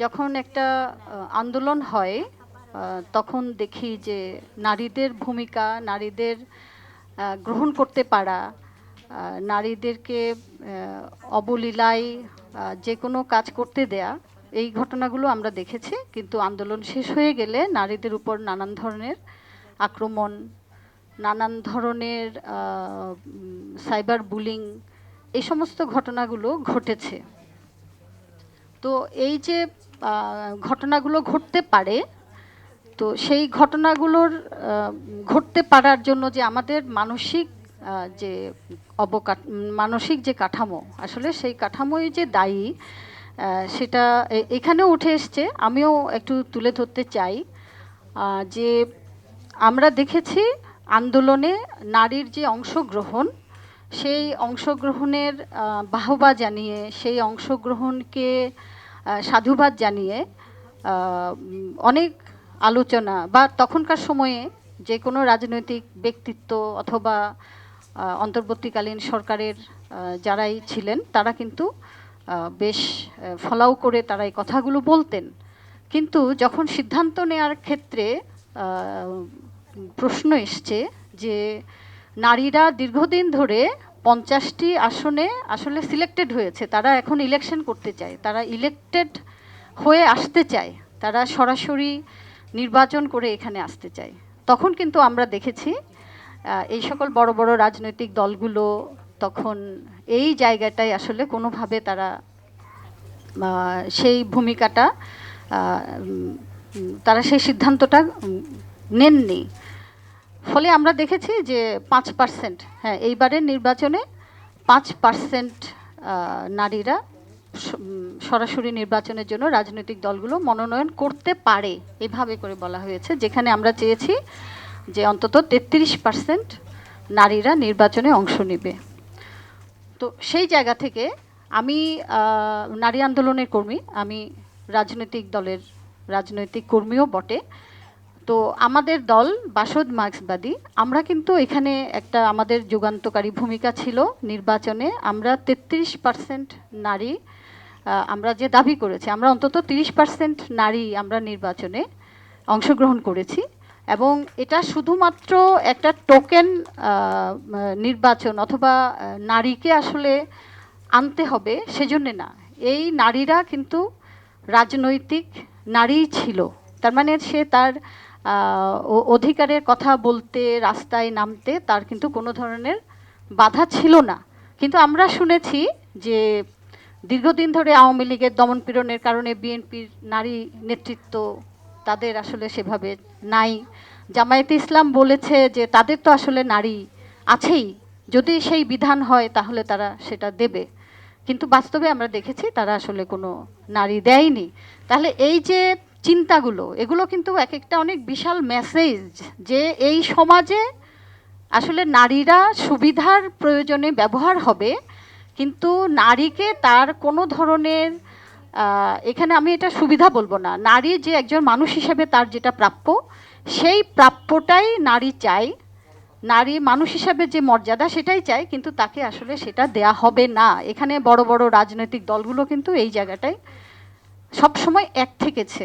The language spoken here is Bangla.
যখন একটা আন্দোলন হয় তখন দেখি যে নারীদের ভূমিকা, নারীদের গ্রহণ করতে পারা, নারীদেরকে অবলীলায় যে কোনো কাজ করতে দেয়া, এই ঘটনাগুলো আমরা দেখেছি। কিন্তু আন্দোলন শেষ হয়ে গেলে নারীদের উপর নানান ধরনের আক্রমণ, নানান ধরনের সাইবার বুলিং, এই সমস্ত ঘটনাগুলো ঘটেছে। তো এই যে ঘটনাগুলো ঘটতে পারে, তো সেই ঘটনাগুলোর ঘটতে পারার জন্য যে আমাদের মানসিক যে মানসিক যে কাঠামো, আসলে সেই কাঠামোই যে দায়ী, সেটা এখানেও উঠে এসছে। আমিও একটু তুলে ধরতে চাই যে আমরা দেখেছি আন্দোলনে নারীর যে অংশগ্রহণ, সেই অংশগ্রহণের বাহবা জানিয়ে, সেই অংশগ্রহণকে সাধুবাদ জানিয়ে অনেক আলোচনা বা তখনকার সময়ে যে কোনো রাজনৈতিক ব্যক্তিত্ব অথবা অন্তর্বর্তীকালীন সরকারের যারাই ছিলেন তারা কিন্তু বেশ ফলাও করে তারা এই কথাগুলো বলতেন। কিন্তু যখন সিদ্ধান্ত নেওয়ার ক্ষেত্রে প্রশ্ন এসছে যে নারীরা দীর্ঘদিন ধরে 50টি আসনে আসলে সিলেক্টেড হয়েছে, তারা এখন ইলেকশন করতে চায়, তারা ইলেক্টেড হয়ে আসতে চায়, তারা সরাসরি নির্বাচন করে এখানে আসতে চায়। তখন কিন্তু আমরা দেখেছি এই সকল বড় বড় রাজনৈতিক দলগুলো তখন এই জায়গাটায় আসলে কোনোভাবে তারা সেই ভূমিকাটা, তারা সেই সিদ্ধান্তটা নেননি। ফলে আমরা দেখেছি যে 5%, হ্যাঁ, এইবারের নির্বাচনে 5% নারীরা সরাসরি নির্বাচনের জন্য রাজনৈতিক দলগুলো মনোনয়ন করতে পারে, এভাবে করে বলা হয়েছে, যেখানে আমরা চেয়েছি যে অন্তত 33% নারীরা নির্বাচনে অংশ নেবে। তো সেই জায়গা থেকে আমি নারী আন্দোলনের কর্মী, আমি রাজনৈতিক দলের রাজনৈতিক কর্মীও বটে। তো আমাদের দল বাসদ মার্ক্সবাদী, আমরা কিন্তু এখানে একটা আমাদের যুগান্তকারী ভূমিকা ছিল নির্বাচনে। আমরা 33% নারী আমরা যে দাবি করেছি, আমরা অন্তত 30% নারী আমরা নির্বাচনে অংশগ্রহণ করেছি। এবং এটা শুধুমাত্র একটা টোকেন নির্বাচন অথবা নারীকে আসলে আনতে হবে সেজন্য না, এই নারীরা কিন্তু রাজনৈতিক নারী ছিল। তার মানে সে তার অধিকারের কথা বলতে, রাস্তায় নামতে তার কিন্তু কোনো ধরনের বাধা ছিল না। কিন্তু আমরা শুনেছি যে দীর্ঘদিন ধরে আওয়ামী লীগের দমনপীড়নের কারণে বিএনপির নারী নেতৃত্ব তাদের আসলে সেভাবে নাই। জামায়াতে ইসলাম বলেছে যে তাদের তো আসলে নারী আছেই, যদি সেই বিধান হয় তাহলে তারা সেটা দেবে। কিন্তু বাস্তবে আমরা দেখেছি তারা আসলে কোনো নারী দেয়নি। তাহলে এই যে চিন্তাগুলো, এগুলো কিন্তু এক একটা অনেক বিশাল মেসেজ যে এই সমাজে আসলে নারীরা সুবিধার প্রয়োজনে ব্যবহার হবে, কিন্তু নারীকে তার কোনো ধরনের, এখানে আমি এটা সুবিধা বলবো না, নারী যে একজন মানুষ হিসেবে তার যেটা প্রাপ্য, সেই প্রাপ্যটাই নারী চায়, নারী মানুষ হিসাবে যে মর্যাদা সেটাই চায়, কিন্তু তাকে আসলে সেটা দেয়া হবে না। এখানে বড় বড় রাজনৈতিক দলগুলো কিন্তু এই জায়গাটায় সবসময় এক থেকেছে।